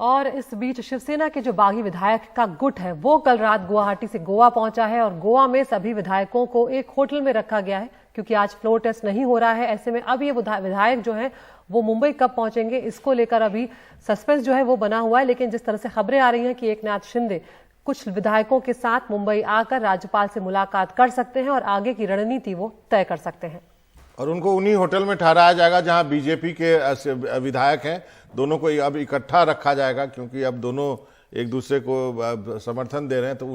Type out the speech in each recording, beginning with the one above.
और इस बीच शिवसेना के जो बागी विधायक का गुट है वो कल रात गुवाहाटी से गोवा पहुंचा है और गोवा में सभी विधायकों को एक होटल में रखा गया है क्योंकि आज फ्लोर टेस्ट नहीं हो रहा है। ऐसे में अब ये विधायक जो है वो मुंबई कब पहुंचेंगे इसको लेकर अभी सस्पेंस जो है वो बना हुआ है। लेकिन जिस तरह से खबरें आ रही हैं कि एकनाथ शिंदे कुछ विधायकों के साथ मुंबई आकर राज्यपाल से मुलाकात कर सकते हैं और आगे की रणनीति वो तय कर सकते हैं और उनको उन्हीं होटल में ठहराया जाएगा जहां बीजेपी के विधायक हैं। दोनों को अब इकट्ठा रखा जाएगा क्योंकि अब दोनों एक दूसरे को समर्थन दे रहे हैं, तो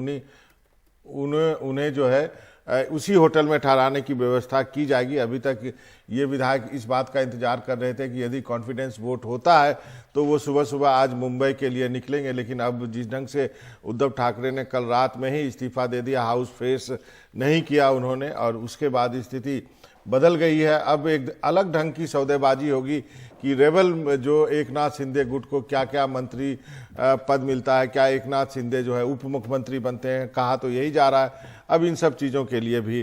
उन्हें जो है उसी होटल में ठहराने की व्यवस्था की जाएगी। अभी तक ये विधायक इस बात का इंतजार कर रहे थे कि यदि कॉन्फिडेंस वोट होता है तो वो सुबह सुबह आज मुंबई के लिए निकलेंगे, लेकिन अब जिस ढंग से उद्धव ठाकरे ने कल रात में ही इस्तीफा दे दिया, हाउस फेस नहीं किया उन्होंने, और उसके बाद स्थिति बदल गई है। अब एक अलग ढंग की सौदेबाजी होगी कि रेबल जो एकनाथ शिंदे गुट को क्या क्या मंत्री पद मिलता है, क्या एकनाथ शिंदे जो है उप मुख्यमंत्री बनते हैं, कहा तो यही जा रहा है। अब इन सब चीज़ों के लिए भी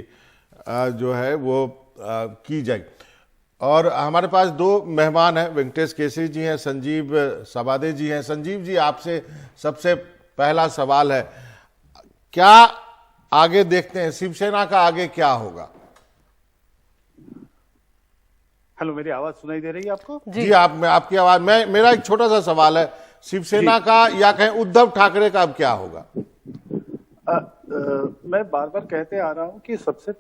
जो है वो की जाए। और हमारे पास दो मेहमान हैं, वेंकटेश केसरी जी हैं, संजीव सबादे जी हैं। संजीव जी, आपसे सबसे पहला सवाल है, क्या आगे देखते हैं, शिवसेना का आगे क्या होगा? हेलो, मेरी आवाज सुनाई दे रही है आपको? जी आपकी आवाज। मेरा एक छोटा सा सवाल है, शिवसेना का या कहें उद्धव ठाकरे का अब क्या होगा? मैं बार बार कहते आ रहा हूं कि सबसे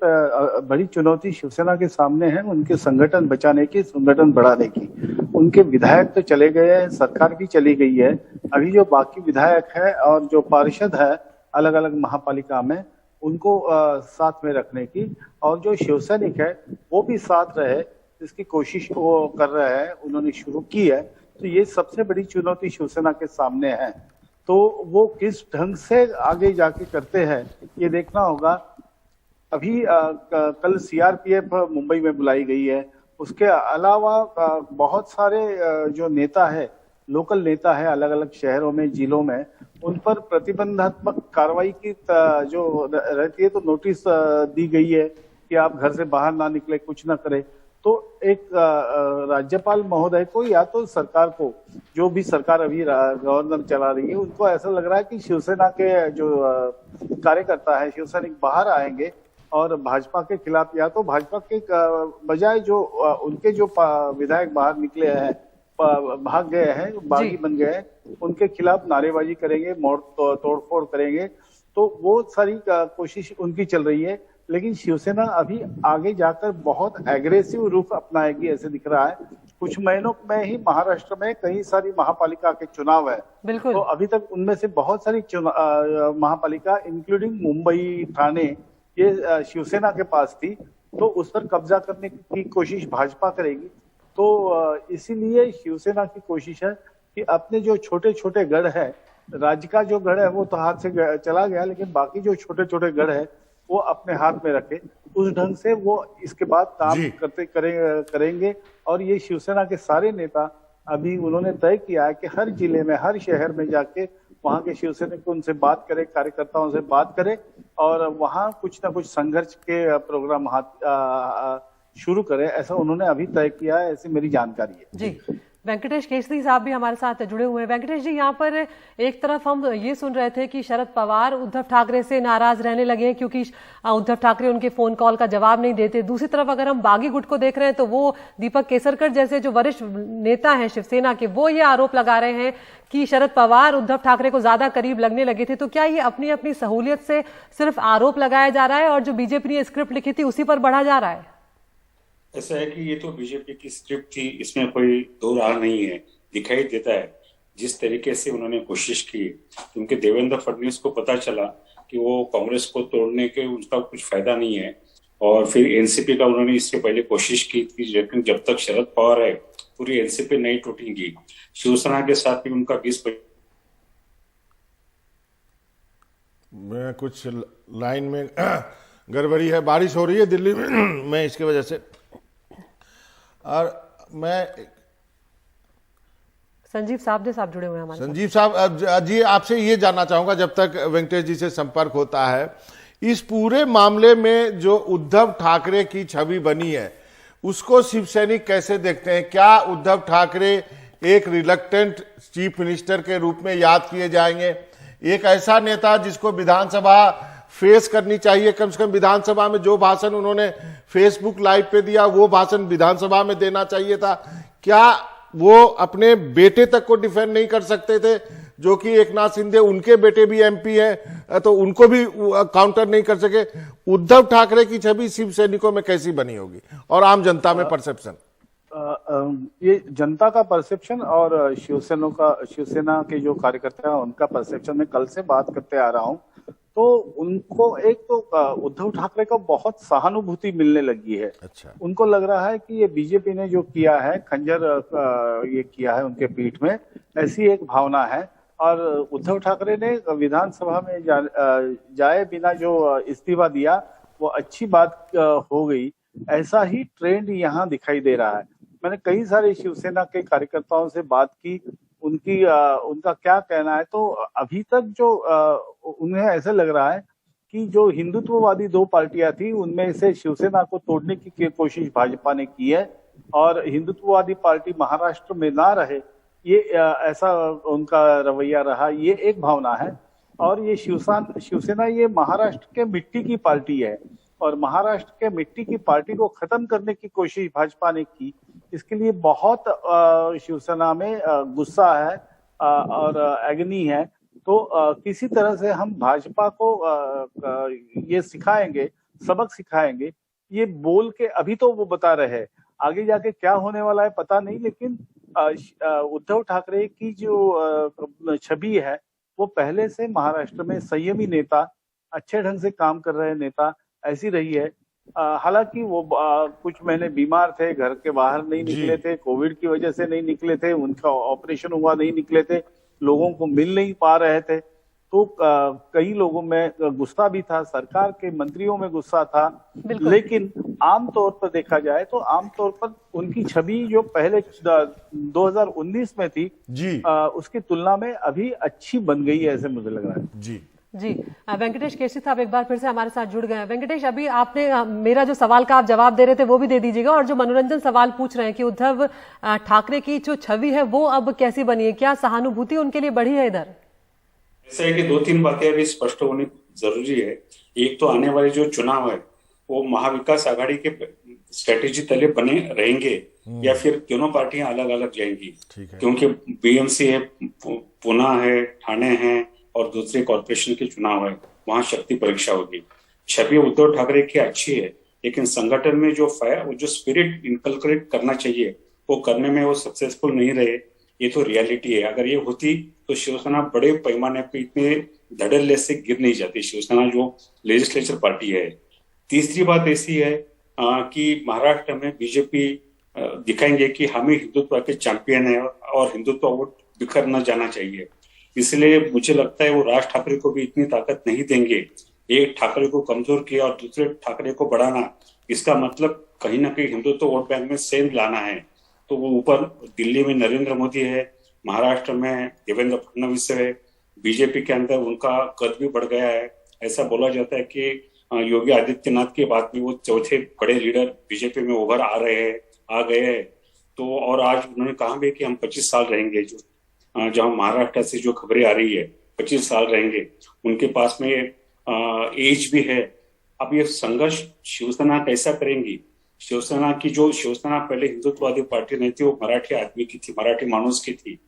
बड़ी चुनौती शिवसेना के सामने है उनके संगठन बचाने की, संगठन बढ़ाने की। उनके विधायक तो चले गए हैं, सरकार भी चली गई है, अभी जो बाकी विधायक है और जो पार्षद है अलग अलग महापालिका में, उनको साथ में रखने की, और जो शिवसैनिक है वो भी साथ रहे, इसकी कोशिश वो कर रहे हैं, उन्होंने शुरू की है। तो ये सबसे बड़ी चुनौती शिवसेना के सामने है। तो वो किस ढंग से आगे जाके करते हैं ये देखना होगा। अभी कल सीआरपीएफ मुंबई में बुलाई गई है, उसके अलावा बहुत सारे जो नेता है, लोकल नेता है अलग अलग शहरों में, जिलों में, उन पर प्रतिबंधात्मक कार्रवाई की जो रहती है, तो नोटिस दी गई है कि आप घर से बाहर ना निकले, कुछ ना करें। तो एक राज्यपाल महोदय को या तो सरकार को, जो भी सरकार अभी गवर्नर चला रही है, उनको ऐसा लग रहा है कि शिवसेना के जो कार्यकर्ता है, शिवसैनिक बाहर आएंगे और भाजपा के खिलाफ, या तो भाजपा के बजाय जो उनके जो विधायक बाहर निकले हैं, भाग गए हैं, बागी बन गए हैं, उनके खिलाफ नारेबाजी करेंगे, तोड़फोड़ करेंगे। तो वो सारी कोशिश उनकी चल रही है। लेकिन शिवसेना अभी आगे जाकर बहुत एग्रेसिव रुख अपनाएगी ऐसे दिख रहा है। कुछ महीनों में ही महाराष्ट्र में कई सारी महापालिका के चुनाव है, तो अभी तक उनमें से बहुत सारी महापालिका इंक्लूडिंग मुंबई, ठाणे, ये शिवसेना के पास थी, तो उस पर कब्जा करने की कोशिश भाजपा करेगी। तो इसीलिए शिवसेना की कोशिश है कि अपने जो छोटे छोटे गढ़ है, राज्य का जो गढ़ है वो तो हाथ से चला गया, लेकिन बाकी जो छोटे छोटे गढ़ है वो अपने हाथ में रखे, उस ढंग से वो इसके बाद काम करेंगे। और ये शिवसेना के सारे नेता, अभी उन्होंने तय किया है कि हर जिले में, हर शहर में जाके वहां के शिवसैनिक उनसे बात करें, कार्यकर्ताओं से बात करें, और वहां कुछ ना कुछ संघर्ष के प्रोग्राम शुरू करें, ऐसा उन्होंने अभी तय किया है, ऐसी मेरी जानकारी है। जी, वेंकटेश केसरी साहब भी हमारे साथ जुड़े हुए हैं। वेंकटेश जी, यहाँ पर एक तरफ हम ये सुन रहे थे कि शरद पवार उद्धव ठाकरे से नाराज रहने लगे हैं क्योंकि उद्धव ठाकरे उनके फोन कॉल का जवाब नहीं देते। दूसरी तरफ अगर हम बागी गुट को देख रहे हैं तो वो दीपक केसरकर जैसे जो वरिष्ठ नेता हैं शिवसेना के, वो ये आरोप लगा रहे हैं कि शरद पवार उद्धव ठाकरे को ज्यादा करीब लगने लगे थे। तो क्या ये अपनी अपनी सहूलियत से सिर्फ आरोप लगाया जा रहा है और जो बीजेपी ने स्क्रिप्ट लिखी थी उसी पर बढ़ा जा रहा है? ऐसा है कि ये तो बीजेपी की स्क्रिप्ट थी, इसमें कोई दो राह नहीं है। दिखाई देता है जिस तरीके से उन्होंने कोशिश की, क्योंकि देवेंद्र फडणवीस को पता चला कि वो कांग्रेस को तोड़ने के उनका कुछ फायदा नहीं है, और फिर एनसीपी का उन्होंने इससे पहले कोशिश की थी, लेकिन जब तक शरद पवार है पूरी एनसीपी नहीं टूटेगी। शिवसेना के साथ भी उनका 20 में कुछ लाइन में गड़बड़ी है, बारिश हो रही है दिल्ली में इसकी वजह से। और मैं संजीव साहब जुड़े हुए हैं हमारे। संजीव साहब जी, आपसे ये जानना चाहूंगा, जब तक वेंकटेश जी से संपर्क होता है, इस पूरे मामले में जो उद्धव ठाकरे की छवि बनी है उसको शिवसैनिक कैसे देखते हैं? क्या उद्धव ठाकरे एक रिलक्टेंट चीफ मिनिस्टर के रूप में याद किए जाएंगे। एक ऐसा नेता जिसको विधानसभा फेस करनी चाहिए, कम से कम विधानसभा में जो भाषण उन्होंने फेसबुक लाइव पे दिया वो भाषण विधानसभा में देना चाहिए था। क्या वो अपने बेटे तक को डिफेंड नहीं कर सकते थे, जो कि एकनाथ शिंदे, उनके बेटे भी एमपी हैं, तो उनको भी काउंटर नहीं कर सके? उद्धव ठाकरे की छवि शिव सैनिकों में कैसी बनी होगी और आम जनता में परसेप्शन? ये जनता का परसेप्शन और शिवसेना के जो कार्यकर्ता हैं उनका परसेप्शन मैं कल से बात करते आ रहा हूं, तो उनको एक तो उद्धव ठाकरे को बहुत सहानुभूति मिलने लगी है। अच्छा। उनको लग रहा है कि ये बीजेपी ने जो किया है, खंजर ये किया है उनके पीठ में, ऐसी एक भावना है। और उद्धव ठाकरे ने विधानसभा में जाए बिना जो इस्तीफा दिया वो अच्छी बात हो गई। ऐसा ही ट्रेंड यहाँ दिखाई दे रहा है। मैंने कई सारे शिवसेना के कार्यकर्ताओं से बात की, उनका क्या कहना है, तो अभी तक जो उन्हें ऐसा लग रहा है कि जो हिंदुत्ववादी दो पार्टियां थी उनमें से शिवसेना को तोड़ने की कोशिश भाजपा ने की है और हिंदुत्ववादी पार्टी महाराष्ट्र में ना रहे, ये ऐसा उनका रवैया रहा, ये एक भावना है। और ये शिवसेना ये महाराष्ट्र के मिट्टी की पार्टी है और महाराष्ट्र के मिट्टी की पार्टी को खत्म करने की कोशिश भाजपा ने की। इसके लिए बहुत शिवसेना में गुस्सा है और एग्नी है। तो किसी तरह से हम भाजपा को ये सिखाएंगे, सबक सिखाएंगे, ये बोल के। अभी तो वो बता रहे हैं, आगे जाके क्या होने वाला है पता नहीं, लेकिन उद्धव ठाकरे की जो छवि है वो पहले से महाराष्ट्र में संयमी नेता, अच्छे ढंग से काम कर रहे नेता ऐसी रही है। हालांकि वो कुछ महीने बीमार थे, घर के बाहर नहीं निकले थे, कोविड की वजह से नहीं निकले थे, उनका ऑपरेशन हुआ नहीं निकले थे, लोगों को मिल नहीं पा रहे थे, तो कई लोगों में गुस्सा भी था, सरकार के मंत्रियों में गुस्सा था। लेकिन आमतौर पर देखा जाए तो आमतौर पर उनकी छवि जो पहले 2019 में थी उसकी तुलना में अभी अच्छी बन गई है, ऐसे मुझे लग रहा है। जी वेंकटेश केसरी साहब एक बार फिर से हमारे साथ जुड़ गए हैं। वेंकटेश, अभी आपने मेरा जो सवाल का आप जवाब दे रहे थे वो भी दे दीजिएगा, और जो मनोरंजन सवाल पूछ रहे हैं कि उद्धव ठाकरे की जो छवि है वो अब कैसी बनी है, क्या सहानुभूति उनके लिए बढ़ी है इधर? ऐसा है कि दो तीन बातें अभी स्पष्ट होनी जरूरी है। एक तो आने वाले जो चुनाव है वो महाविकास आघाड़ी के स्ट्रेटेजी तले बने रहेंगे या फिर तीनों पार्टियां अलग अलग जाएंगी, क्योंकि बीएमसी है, पुणे है, ठाणे है और दूसरे कॉर्पोरेशन के चुनाव है, वहां शक्ति परीक्षा होगी। छवि उद्धव ठाकरे की अच्छी है, लेकिन संगठन में जो स्पिरिट इनकलकेट करना चाहिए वो करने में वो सक्सेसफुल नहीं रहे, ये तो रियलिटी है। अगर ये होती तो शिवसेना बड़े पैमाने पे इतने धड़ल्ले से गिर नहीं जाती, शिवसेना जो लेजिस्लेचर पार्टी है। तीसरी बात ऐसी है कि महाराष्ट्र में बीजेपी दिखाएंगे कि हम ही हिंदुत्व के चैंपियन है और हिंदुत्व वोट बिखर न जाना चाहिए। इसलिए मुझे लगता है वो राज ठाकरे को भी इतनी ताकत नहीं देंगे। एक ठाकरे को कमजोर किया और दूसरे ठाकरे को बढ़ाना, इसका मतलब कहीं ना कहीं हिंदुत्व वोट बैंक में सेंध लाना है। तो वो ऊपर दिल्ली में नरेंद्र मोदी है, महाराष्ट्र में देवेंद्र फडणवीस है, बीजेपी के अंदर उनका कद भी बढ़ गया है। ऐसा बोला जाता है कि योगी आदित्यनाथ के बाद में वो चौथे बड़े लीडर बीजेपी में उभर आ गए हैं। तो और आज उन्होंने कहा भी कि हम 25 साल रहेंगे, जहां महाराष्ट्र से जो खबरें आ रही है 25 साल रहेंगे, उनके पास में एज भी है। अब ये संघर्ष शिवसेना कैसा करेंगी? शिवसेना पहले हिंदुत्ववादी पार्टी नहीं थी, वो मराठी आदमी की थी, मराठी मानुस की थी।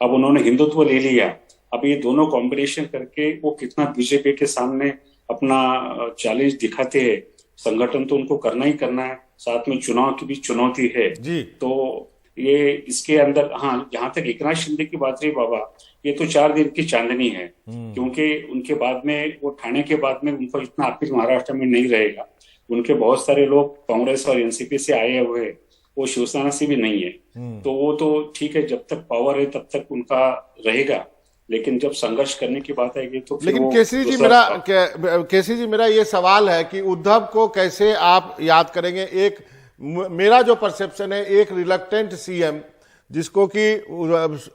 अब उन्होंने हिंदुत्व ले लिया। अब ये दोनों कॉम्बिनेशन करके वो कितना बीजेपी के सामने अपना चैलेंज दिखाते हैं। संगठन तो उनको करना ही करना है, साथ में चुनाव की भी चुनौती है जी। तो ये इसके अंदर, हाँ, जहां तक एकनाथ शिंदे की बात रही बाबा, ये तो 4 दिन की चांदनी है, क्योंकि उनके बाद में वो ठाणे के बाद में उनको इतना अपील महाराष्ट्र में नहीं रहेगा। उनके बहुत सारे लोग कांग्रेस और एनसीपी से आए हुए हैं, वो शिवसेना से भी नहीं है। तो वो तो ठीक है, जब तक पावर है तब तक उनका रहेगा, लेकिन जब संघर्ष करने की बात आएगी तो लेकिन केसरी जी मेरा ये सवाल है कि उद्धव को कैसे आप याद करेंगे? एक मेरा जो परसेप्शन है, एक रिलक्टेंट सीएम जिसको कि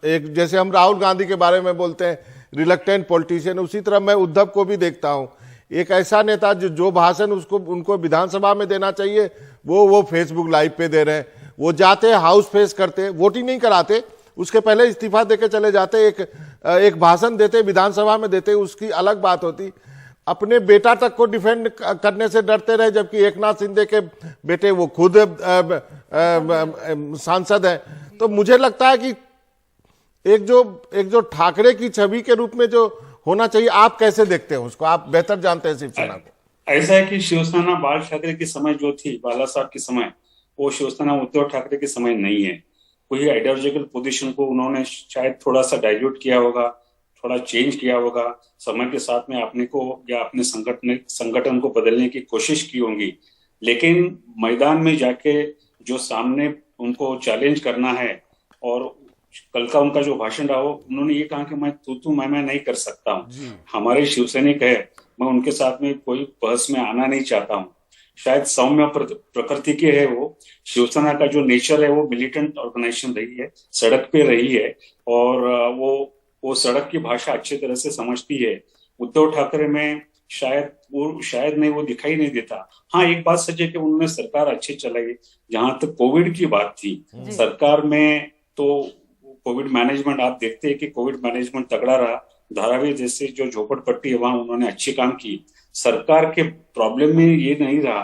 एक जैसे हम राहुल गांधी के बारे में बोलते हैं रिलक्टेंट पॉलिटिशियन, उसी तरह मैं उद्धव को भी देखता हूं। एक ऐसा नेता जो भाषण उनको विधानसभा में देना चाहिए वो फेसबुक लाइव पे दे रहे हैं। वो जाते हाउस फेस करते, वोटिंग नहीं कराते, उसके पहले इस्तीफा देके चले जाते, एक भाषण देते, विधानसभा में देते, उसकी अलग बात होती। अपने बेटा तक को डिफेंड करने से डरते रहे, जबकि एकनाथ शिंदे के बेटे वो खुद सांसद है। तो मुझे लगता है कि एक जो ठाकरे की छवि के रूप में जो होना चाहिए, आप कैसे देखते हैं उसको? आप बेहतर जानते हैं शिवसेना को। ऐसा है कि शिवसेना बाल ठाकरे के समय जो थी, बाला साहब के समय, वो शिवसेना उद्धव ठाकरे के समय नहीं है। कोई आइडियोलॉजिकल पोजीशन को उन्होंने शायद थोड़ा सा डाइल्यूट किया होगा, थोड़ा चेंज किया होगा, समय के साथ में अपने को या अपने संगठन को बदलने की कोशिश की होंगी। लेकिन मैदान में जाके जो सामने उनको चैलेंज करना है, और कल का उनका जो भाषण रहा, उन्होंने ये कहा कि मैं तू मैं नहीं कर सकता हूँ। हमारे शिवसैनिक है, मैं उनके साथ में कोई बहस में आना नहीं चाहता हूँ। शायद सौम्य प्रकृति के है वो। शिवसेना का जो नेचर है वो मिलिटेंट ऑर्गेनाइजेशन रही है, सड़क पे रही है, और वो सड़क की भाषा अच्छी तरह से समझती है। उद्धव ठाकरे में शायद नहीं, वो दिखाई नहीं देता। हाँ, एक बात सच है कि उन्होंने सरकार अच्छी चलाई। जहां तक कोविड की बात थी, सरकार में तो कोविड मैनेजमेंट, आप देखते हैं कि कोविड मैनेजमेंट तगड़ा रहा। धारावी जैसे जो झोपड़पट्टी है, वहां उन्होंने अच्छी काम की। सरकार के प्रॉब्लम में ये नहीं रहा,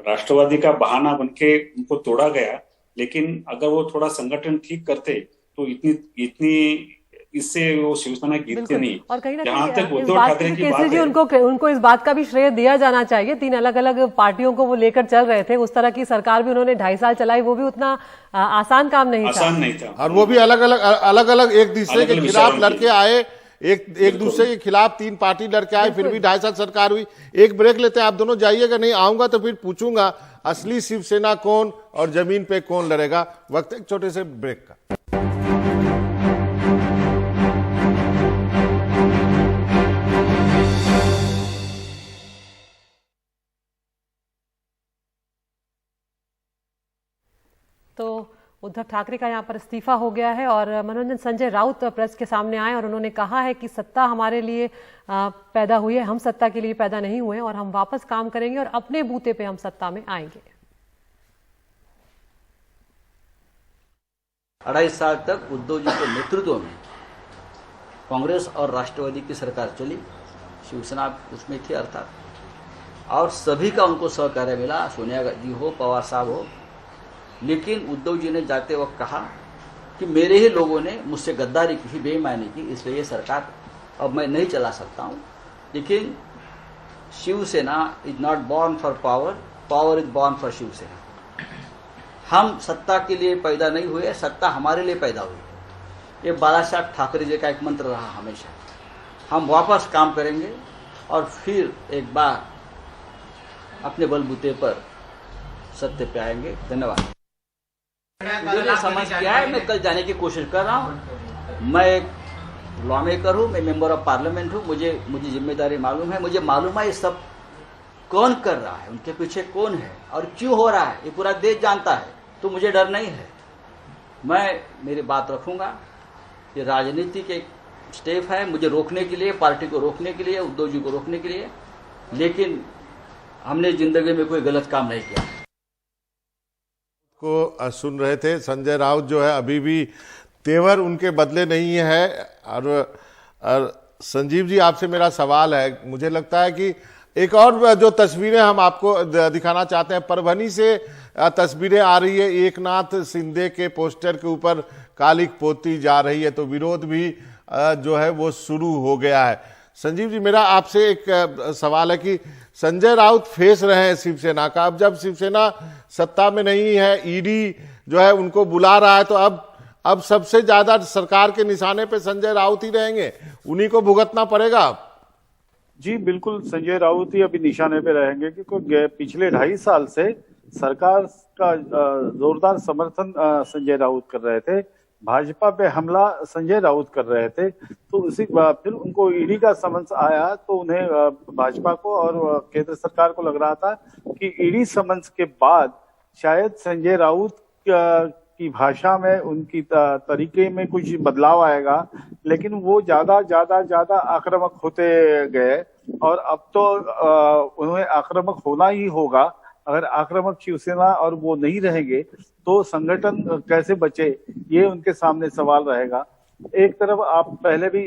राष्ट्रवादी का बहाना बनके उनको तोड़ा गया। लेकिन अगर वो थोड़ा संगठन ठीक करते तो इतनी इससे वो शिवसेना गिरते नहीं। और कहीं ना जहां कहीं तक उद्धव ठाकरे की बात है, उनको इस बात का भी श्रेय दिया जाना चाहिए। 3 अलग अलग पार्टियों को वो लेकर चल रहे थे, उस तरह की सरकार भी उन्होंने 2.5 साल चलाई, वो भी उतना आसान काम नहीं था। और वो भी अलग अलग एक दूसरे के खिलाफ लड़के आए, एक दूसरे के खिलाफ 3 पार्टी लड़के आए, फिर भी 2.5 साल सरकार हुई। एक ब्रेक लेते हैं, आप दोनों जाइएगा। नहीं आऊंगा तो फिर पूछूंगा असली शिवसेना कौन और जमीन पे कौन लड़ेगा। वक्त एक छोटे से ब्रेक का। तो उद्धव ठाकरे का यहाँ पर इस्तीफा हो गया है, और मनोरंजन संजय राउत प्रेस के सामने आए और उन्होंने कहा है कि सत्ता हमारे लिए पैदा हुई है, हम सत्ता के लिए पैदा नहीं हुए, और हम वापस काम करेंगे और अपने बूते पे हम सत्ता में आएंगे। 2.5 साल तक उद्धव जी के नेतृत्व में कांग्रेस और राष्ट्रवादी की सरकार चली, शिवसेना उसमें थी अर्थात, और सभी का उनको सहकार्य मिला, सोनिया गांधी हो, पवार साहब हो। लेकिन उद्धव जी ने जाते वक्त कहा कि मेरे ही लोगों ने मुझसे गद्दारी की, बेईमानी की, इसलिए ये सरकार अब मैं नहीं चला सकता हूँ। लेकिन Shiv Sena is not born for power, power is born for Shiv Sena. हम सत्ता के लिए पैदा नहीं हुए, सत्ता हमारे लिए पैदा हुई। ये बाला साहब ठाकरे जी का एक मंत्र रहा हमेशा। हम वापस काम करेंगे और फिर एक बार अपने बलबूते पर सत्य पे आएंगे। धन्यवाद। मुझे समझ किया है, मैं कल जाने की कोशिश कर रहा हूँ। मैं एक लॉ मेकर हूँ, मैं मेंबर ऑफ पार्लियामेंट हूँ, मुझे जिम्मेदारी मालूम है। मुझे मालूम है ये सब कौन कर रहा है, उनके पीछे कौन है और क्यों हो रहा है, ये पूरा देश जानता है। तो मुझे डर नहीं है, मैं मेरी बात रखूंगा। ये राजनीति के स्टेप है मुझे रोकने के लिए, पार्टी को रोकने के लिए, उद्धव जी को रोकने के लिए। लेकिन हमने जिंदगी में कोई गलत काम नहीं किया। को सुन रहे थे संजय राउत, जो है अभी भी तेवर उनके बदले नहीं है। और संजीव जी, आपसे मेरा सवाल है, मुझे लगता है कि एक और जो तस्वीरें हम आपको दिखाना चाहते हैं, परभनी से तस्वीरें आ रही है, एकनाथ शिंदे के पोस्टर के ऊपर कालिक पोती जा रही है, तो विरोध भी जो है वो शुरू हो गया है। संजीव जी, मेरा आपसे एक सवाल है कि संजय राउत फेस रहे हैं शिवसेना का, अब जब शिवसेना सत्ता में नहीं है, ईडी जो है उनको बुला रहा है, तो अब सबसे ज्यादा सरकार के निशाने पे संजय राउत ही रहेंगे, उन्हीं को भुगतना पड़ेगा। जी बिल्कुल, संजय राउत ही अभी निशाने पे रहेंगे, क्योंकि पिछले 2.5 साल से सरकार का जोरदार समर्थन संजय राउत कर रहे थे, भाजपा पे हमला संजय राउत कर रहे थे। तो उसी फिर उनको ईडी का समन्स आया, तो उन्हें भाजपा को और केंद्र सरकार को लग रहा था कि ईडी समन्स के बाद शायद संजय राउत की भाषा में, उनकी तरीके में कुछ बदलाव आएगा। लेकिन वो ज्यादा आक्रामक होते गए, और अब तो उन्हें आक्रामक होना ही होगा अगर आक्रामक शिवसेना और वो नहीं रहेंगे तो संगठन कैसे बचे, ये उनके सामने सवाल रहेगा। एक तरफ आप पहले भी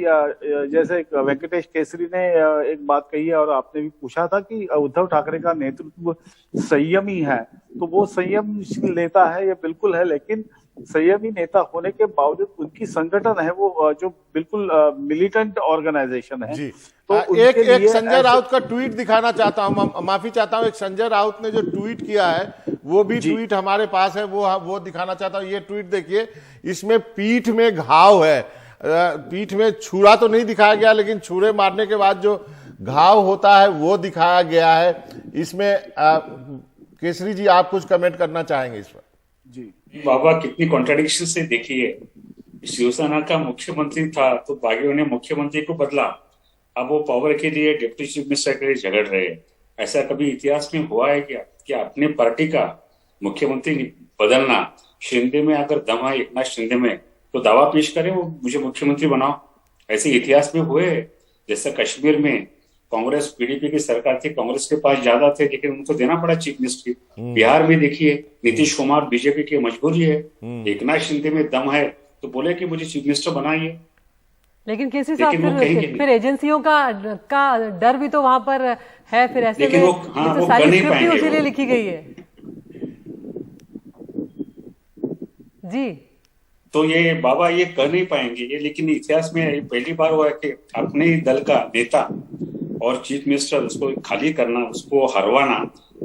जैसे वेंकटेश केसरी ने एक बात कही है और आपने भी पूछा था कि उद्धव ठाकरे का नेतृत्व संयमी है, तो वो संयमशील नेता है, ये बिल्कुल है, लेकिन संयमी नेता होने के बावजूद उनकी संगठन है वो जो बिल्कुल मिलिटेंट ऑर्गेनाइजेशन है। जी। तो एक संजय राउत का ट्वीट दिखाना चाहता हूं, माफी चाहता हूं, एक संजय राउत ने जो ट्वीट किया है वो भी ट्वीट हमारे पास है, वो दिखाना चाहता हूं। ये ट्वीट देखिए, इसमें पीठ में घाव है, पीठ में छुरा तो नहीं दिखाया गया, लेकिन छुरे मारने के बाद जो घाव होता है वो दिखाया गया है इसमें। केसरी जी, आप कुछ कमेंट करना चाहेंगे इस पर? जी बाबा, कितनी कॉन्ट्रडिक्शन से देखिए, शिवसेना का मुख्यमंत्री था तो बागियों ने मुख्यमंत्री को बदला, अब वो पावर के लिए डिप्टी चीफ मिनिस्टर के लिए झगड़ रहे हैं। ऐसा कभी इतिहास में हुआ है क्या कि अपने पार्टी का मुख्यमंत्री बदलना? शिंदे में अगर दम है एकनाथ शिंदे में तो दावा पेश करें वो मुझे मुख्यमंत्री बनाओ। ऐसे इतिहास में हुए, जैसे कश्मीर में कांग्रेस पीडीपी की सरकार थी, कांग्रेस के पास ज्यादा थे लेकिन उनको देना पड़ा चीफ मिनिस्ट्री। बिहार में देखिए, नीतीश कुमार बीजेपी की मजबूरी है, एकनाथ शिंदे में दम है तो बोले कि मुझे चीफ मिनिस्टर बनाइए। लेकिन किसी साहब फिर एजेंसियों का डर भी तो वहां पर है, फिर ऐसे में वो तो सारी स्क्रिप्ट उसी लिए लिखी गई है। जी, तो ये बाबा ये कर नहीं पाएंगे ये, लेकिन इतिहास में पहली बार हुआ है कि अपने ही दल का नेता और चीफ मिनिस्टर उसको खाली करना, उसको हरवाना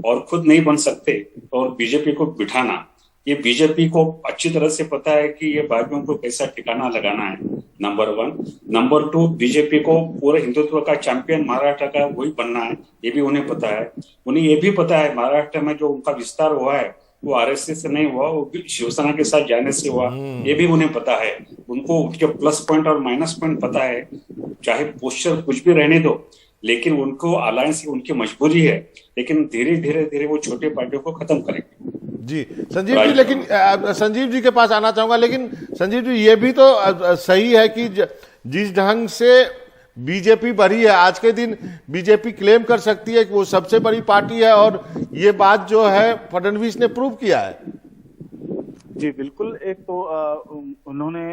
और खुद नहीं बन सकते और बीजेपी को बिठाना। ये बीजेपी को अच्छी तरह से पता है कि ये बागियों को कैसा ठिकाना लगाना है, नंबर 1। नंबर 2, बीजेपी को पूरे हिंदुत्व का चैंपियन महाराष्ट्र का वही बनना है, ये भी उन्हें पता है। उन्हें ये भी पता है महाराष्ट्र में जो उनका विस्तार हुआ है वो आरएसएस से नहीं हुआ, वो शिवसेना के साथ जाने से हुआ, ये भी उन्हें पता है। उनको उनके प्लस पॉइंट और माइनस पॉइंट पता है, चाहे पोस्चर कुछ भी रहने दो, लेकिन उनको अलायंस की उनकी मजबूरी है, लेकिन धीरे धीरे वो छोटे पार्टियों को खत्म करेंगे। जी संजीव जी, लेकिन संजीव जी के पास आना चाहूंगा, लेकिन संजीव जी ये भी तो सही है कि जिस ढंग से बीजेपी बढ़ी है, आज के दिन बीजेपी क्लेम कर सकती है कि वो सबसे बड़ी पार्टी है, और ये बात जो है फडणवीस ने प्रूव किया है। जी बिल्कुल। एक तो उन्होंने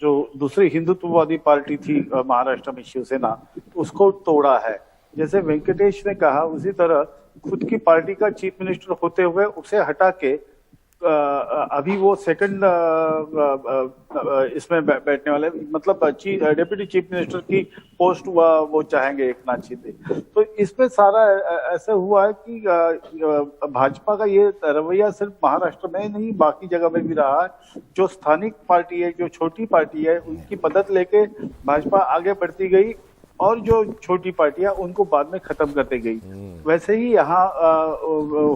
जो दूसरी हिंदुत्ववादी पार्टी थी महाराष्ट्र में शिवसेना, उसको तोड़ा है। जैसे वेंकटेश ने कहा उसी तरह खुद की पार्टी का चीफ मिनिस्टर होते हुए उसे हटा के अभी वो सेकंड इसमें बैठने वाले, मतलब डेप्यूटी चीफ मिनिस्टर की पोस्ट वो चाहेंगे एकनाथ शिंदे। तो इसमें सारा ऐसा हुआ है कि भाजपा का ये रवैया सिर्फ महाराष्ट्र में नहीं बाकी जगह में भी रहा है। जो स्थानिक पार्टी है, जो छोटी पार्टी है, उनकी मदद लेके भाजपा आगे बढ़ती गई और जो छोटी पार्टियां उनको बाद में खत्म करती गई। वैसे ही यहाँ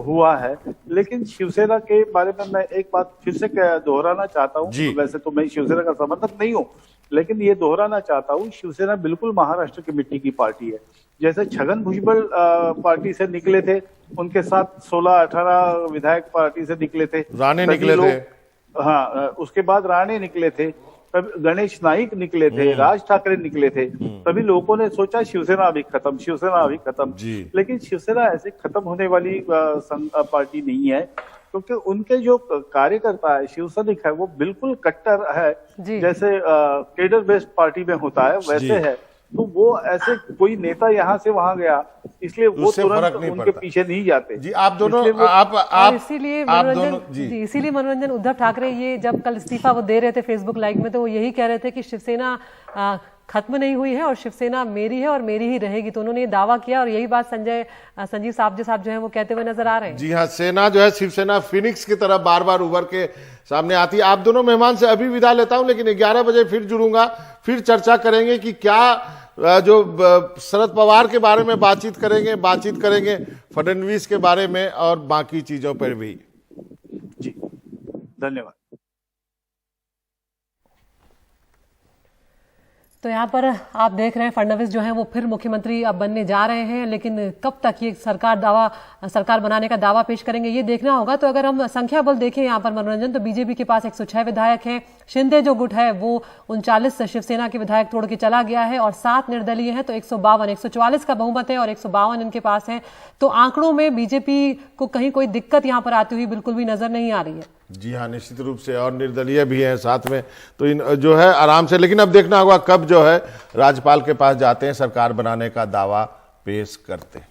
हुआ है। लेकिन शिवसेना के बारे में मैं एक बात फिर से दोहराना चाहता हूँ। वैसे तो मैं शिवसेना का समर्थक नहीं हूँ, लेकिन ये दोहराना चाहता हूँ, शिवसेना बिल्कुल महाराष्ट्र की मिट्टी की पार्टी है। जैसे छगन भुजबल पार्टी से निकले थे, उनके साथ 16-18 विधायक पार्टी से निकले थे, राणे निकले थे, हाँ उसके बाद राणे निकले थे, तब गणेश नाइक निकले थे, राज ठाकरे निकले थे। तभी लोगों ने सोचा शिवसेना अभी खत्म, शिवसेना अभी खत्म। लेकिन शिवसेना ऐसे खत्म होने वाली पार्टी नहीं है, क्योंकि उनके जो कार्यकर्ता है, शिव सैनिक है, वो बिल्कुल कट्टर है। जैसे केडर बेस्ड पार्टी में होता है वैसे है। तो वो ऐसे कोई नेता यहाँ से वहां गया, इसलिए वो तुरंत उनके पीछे नहीं जाते। जी आप दोनों इसीलिए मनोरंजन उद्धव ठाकरे ये जब कल इस्तीफा वो दे रहे थे फेसबुक लाइव में, तो वो यही कह रहे थे कि शिवसेना खत्म नहीं हुई है और शिवसेना मेरी है और मेरी ही रहेगी। तो उन्होंने ये दावा किया और यही बात संजीव साबजे साहब जो है वो कहते हुए नजर आ रहे हैं। जी हाँ, सेना जो है शिवसेना फिनिक्स की तरह बार बार उभर के सामने आती है। आप दोनों मेहमान से अभी विदा लेता हूं, लेकिन 11 बजे फिर जुड़ूंगा, फिर चर्चा करेंगे कि क्या जो शरद पवार के बारे में बातचीत करेंगे फडणवीस के बारे में और बाकी चीजों पर भी। जी धन्यवाद। तो यहाँ पर आप देख रहे हैं फडणवीस जो है वो फिर मुख्यमंत्री अब बनने जा रहे हैं, लेकिन कब तक ये सरकार बनाने का दावा पेश करेंगे ये देखना होगा। तो अगर हम संख्या बल देखें यहाँ पर मनोरंजन, तो बीजेपी के पास 106 विधायक हैं, शिंदे जो गुट है वो 39 शिवसेना के विधायक तोड़ के चला गया है और 7 निर्दलीय हैं, तो 152 144 का बहुमत है और 152 इनके पास है। तो आंकड़ों में बीजेपी को कहीं कोई दिक्कत यहाँ पर आती हुई बिल्कुल भी नजर नहीं आ रही है। जी हाँ, निश्चित रूप से, और निर्दलीय भी हैं साथ में, तो इन जो है आराम से, लेकिन अब देखना होगा कब जो है राज्यपाल के पास जाते हैं, सरकार बनाने का दावा पेश करते हैं।